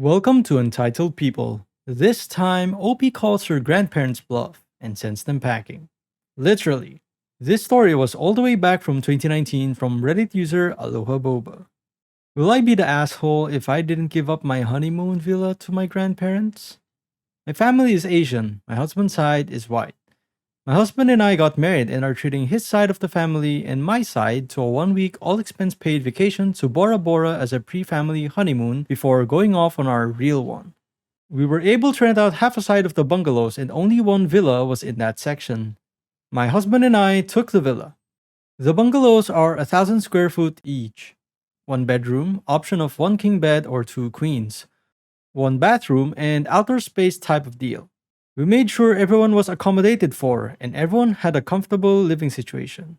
Welcome to Entitled People. This time, OP calls her grandparents Bluff and sends them packing. Literally. This story was all the way back from 2019 from Reddit user Aloha Boba. Will I be the asshole if I didn't give up my honeymoon villa to my grandparents? My family is Asian, my husband's side is white. My husband and I got married and are treating his side of the family and my side to a 1 week all expense paid vacation to Bora Bora as a pre family honeymoon before going off on our real one. We were able to rent out half a side of the bungalows and only one villa was in that section. My husband and I took the villa. The bungalows are 1,000 square foot each. One bedroom, option of one king bed or two queens. One bathroom and outdoor space type of deal. We made sure everyone was accommodated for and everyone had a comfortable living situation.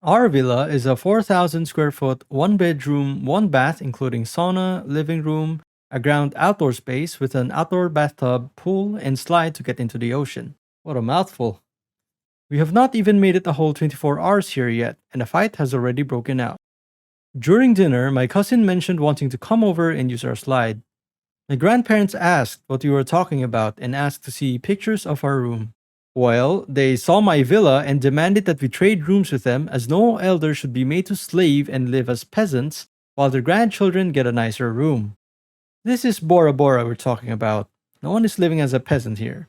Our villa is a 4,000 square foot, one bedroom, one bath, including sauna, living room, a ground outdoor space with an outdoor bathtub, pool, and slide to get into the ocean. What a mouthful. We have not even made it a whole 24 hours here yet, and a fight has already broken out. During dinner, my cousin mentioned wanting to come over and use our slide. My grandparents asked what we were talking about and asked to see pictures of our room. Well, they saw my villa and demanded that we trade rooms with them as no elder should be made to slave and live as peasants while their grandchildren get a nicer room. This is Bora Bora we're talking about. No one is living as a peasant here.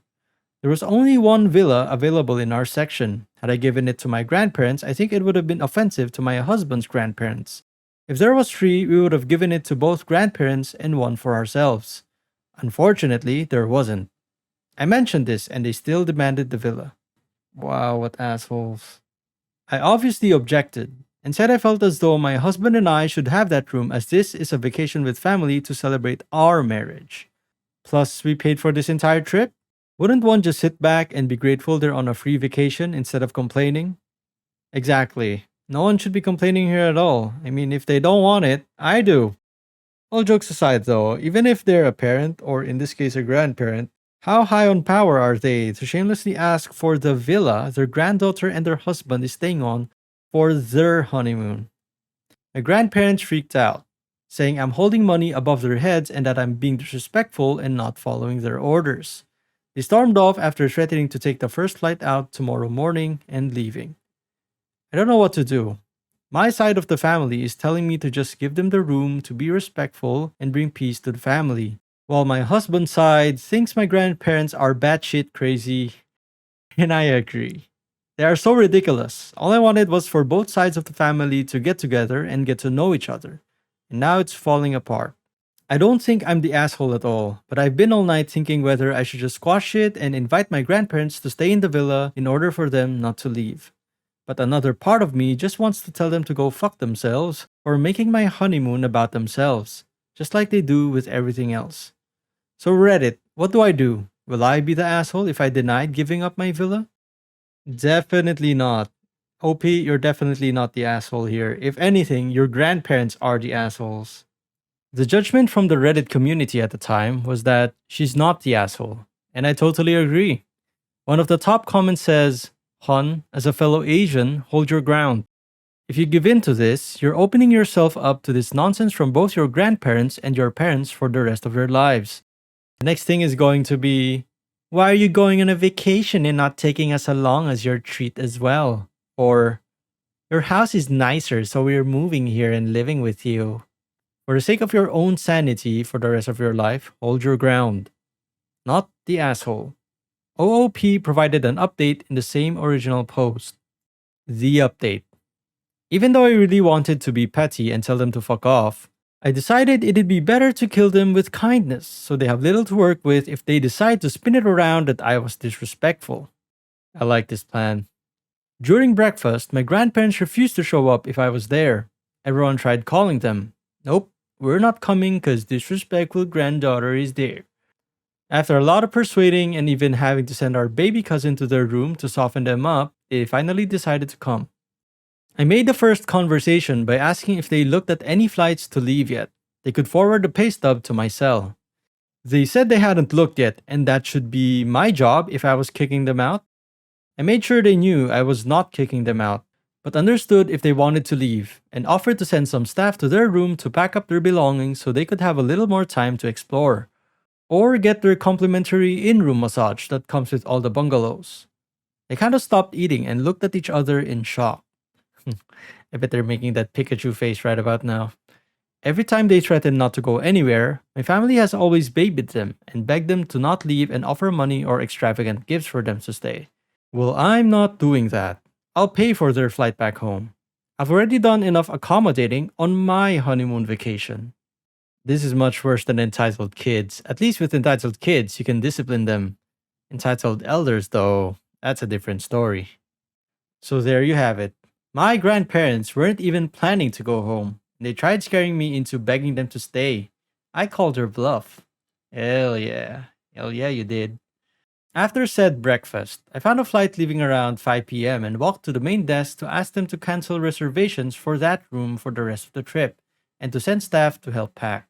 There was only one villa available in our section. Had I given it to my grandparents, I think it would have been offensive to my husband's grandparents. If there was three, we would have given it to both grandparents and one for ourselves. Unfortunately, there wasn't. I mentioned this and they still demanded the villa. Wow, what assholes. I obviously objected and said I felt as though my husband and I should have that room as this is a vacation with family to celebrate our marriage. Plus, we paid for this entire trip? Wouldn't one just sit back and be grateful they're on a free vacation instead of complaining? Exactly. No one should be complaining here at all. I mean, if they don't want it, I do. All jokes aside though, even if they're a parent, or in this case a grandparent, how high on power are they to shamelessly ask for the villa their granddaughter and their husband is staying on for their honeymoon? My grandparents freaked out, saying I'm holding money above their heads and that I'm being disrespectful and not following their orders. They stormed off after threatening to take the first flight out tomorrow morning and leaving. I don't know what to do. My side of the family is telling me to just give them the room to be respectful and bring peace to the family, while my husband's side thinks my grandparents are batshit crazy, and I agree. They are so ridiculous. All I wanted was for both sides of the family to get together and get to know each other, and now it's falling apart. I don't think I'm the asshole at all, but I've been all night thinking whether I should just squash it and invite my grandparents to stay in the villa in order for them not to leave. But another part of me just wants to tell them to go fuck themselves for making my honeymoon about themselves, just like they do with everything else. So Reddit, what do I do? Will I be the asshole if I denied giving up my villa? Definitely not. OP, you're definitely not the asshole here. If anything, your grandparents are the assholes. The judgment from the Reddit community at the time was that she's not the asshole, and I totally agree. One of the top comments says, "Hun, as a fellow Asian, hold your ground. If you give in to this, you're opening yourself up to this nonsense from both your grandparents and your parents for the rest of your lives." The next thing is going to be, "Why are you going on a vacation and not taking us along as your treat as well?" Or, "Your house is nicer, so we're moving here and living with you." For the sake of your own sanity for the rest of your life, hold your ground. Not the asshole. OOP provided an update in the same original post. The update. Even though I really wanted to be petty and tell them to fuck off, I decided it'd be better to kill them with kindness so they have little to work with if they decide to spin it around that I was disrespectful. I like this plan. During breakfast, my grandparents refused to show up if I was there. Everyone tried calling them. Nope, we're not coming because disrespectful granddaughter is there. After a lot of persuading and even having to send our baby cousin to their room to soften them up, they finally decided to come. I made the first conversation by asking if they looked at any flights to leave yet. They could forward the pay stub to my cell. They said they hadn't looked yet and that should be my job if I was kicking them out. I made sure they knew I was not kicking them out. but understood if they wanted to leave and offered to send some staff to their room to pack up their belongings so they could have a little more time to explore or get their complimentary in-room massage that comes with all the bungalows. They kind of stopped eating and looked at each other in shock. I bet they're making that Pikachu face right about now. Every time they threaten not to go anywhere, my family has always babied them and begged them to not leave and offer money or extravagant gifts for them to stay. Well, I'm not doing that. I'll pay for their flight back home. I've already done enough accommodating on my honeymoon vacation. This is much worse than entitled kids. At least with entitled kids, you can discipline them. Entitled elders, though, that's a different story. So there you have it. My grandparents weren't even planning to go home. They tried scaring me into begging them to stay. I called their bluff. Hell yeah. Hell yeah, you did. After said breakfast, I found a flight leaving around 5 p.m. and walked to the main desk to ask them to cancel reservations for that room for the rest of the trip and to send staff to help pack.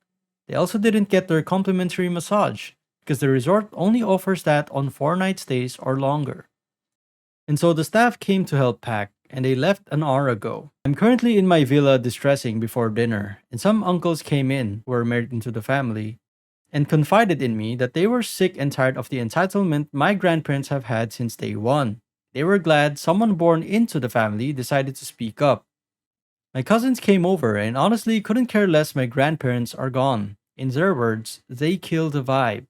They also didn't get their complimentary massage because the resort only offers that on 4-night stays or longer. And so the staff came to help pack and they left an hour ago. I'm currently in my villa distressing before dinner, and some uncles came in who were married into the family and confided in me that they were sick and tired of the entitlement my grandparents have had since day one. They were glad someone born into the family decided to speak up. My cousins came over and honestly couldn't care less my grandparents are gone. In their words, they killed the vibe.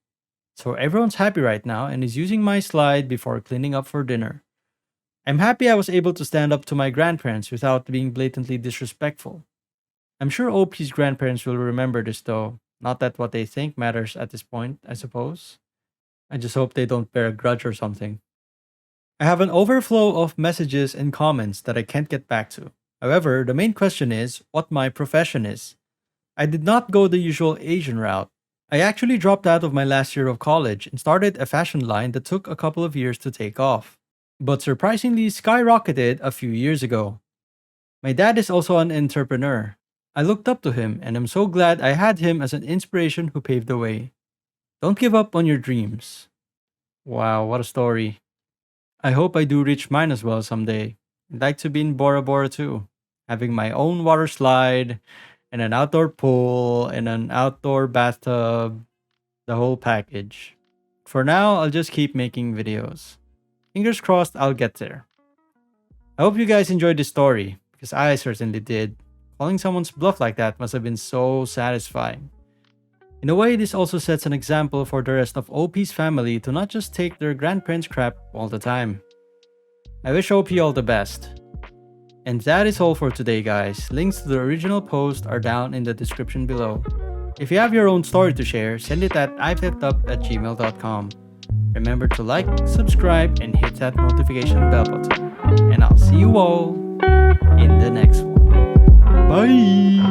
So everyone's happy right now and is using my slide before cleaning up for dinner. I'm happy I was able to stand up to my grandparents without being blatantly disrespectful. I'm sure OP's grandparents will remember this though. Not that what they think matters at this point, I suppose. I just hope they don't bear a grudge or something. I have an overflow of messages and comments that I can't get back to. However, the main question is what my profession is. I did not go the usual Asian route. I actually dropped out of my last year of college and started a fashion line that took a couple of years to take off, but surprisingly skyrocketed a few years ago. My dad is also an entrepreneur. I looked up to him and I'm so glad I had him as an inspiration who paved the way. Don't give up on your dreams. Wow, what a story. I hope I do reach mine as well someday. I'd like to be in Bora Bora too, having my own water slide and an outdoor pool and an outdoor bathtub, the whole package. For now, I'll just keep making videos. Fingers crossed I'll get there. I hope you guys enjoyed this story, because I certainly did. Calling someone's bluff like that must have been so satisfying. In a way, this also sets an example for the rest of OP's family to not just take their grandparents' crap all the time. I wish OP all the best. And that is all for today, guys. Links to the original post are down in the description below. If you have your own story to share, send it at iveeffedup@gmail.com. Remember to like, subscribe, and hit that notification bell button. And I'll see you all in the next one. Bye!